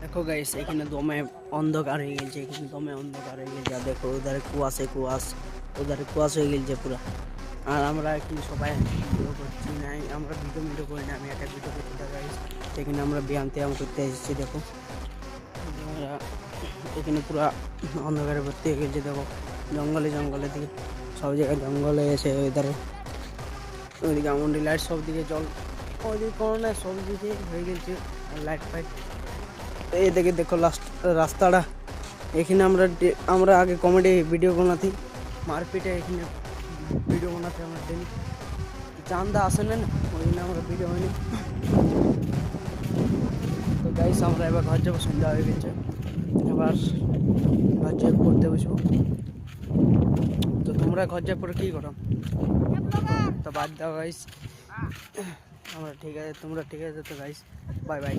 देखो गाइस এখানে দমে অন্ধকার হয়ে গেছে এখানে দমে অন্ধকার হয়ে গেছে দেখো উধারে কুয়াশ উধারে কুয়াশ হয়ে গেছে পুরো আর আমরা কি সবাই ভিডিও করছি না আমরা ভিডিও করি না আমি একটা ভিডিও করতে গাইস এখানে আমরা ব্যায়াম করতে এসেছি দেখো এখানে পুরো অন্ধকারে ভর্তি হয়ে গেছে দেখো জঙ্গলে দিকে সব জায়গায় জঙ্গলে এসে ওইদিকে আমন্ডি লাইট সব দিকে জল ওইদিকে করোনা সব দিকে হয়ে গেছে লাইট ফাইট এই দেখে দেখো লাস্ট রাস্তাটা এখানে আমরা আগে কমেডি ভিডিও বানাতি মারপিটে এখানে ভিডিও বানাতে আমরা ডেলি চান্দা আসে না ওই জন্য আমরা ভিডিও হয়নি তো গাইস আমরা এবার ঘর যাবো সন্ধ্যা হয়ে গেছে এবার ঘর যাই পড়তে বসবো তো তোমরা ঘর যাই পরে কী করো তো বাদ দাও গাইস আমরা ঠিক আছে তোমরা ঠিক আছে তো গাইস বাই বাই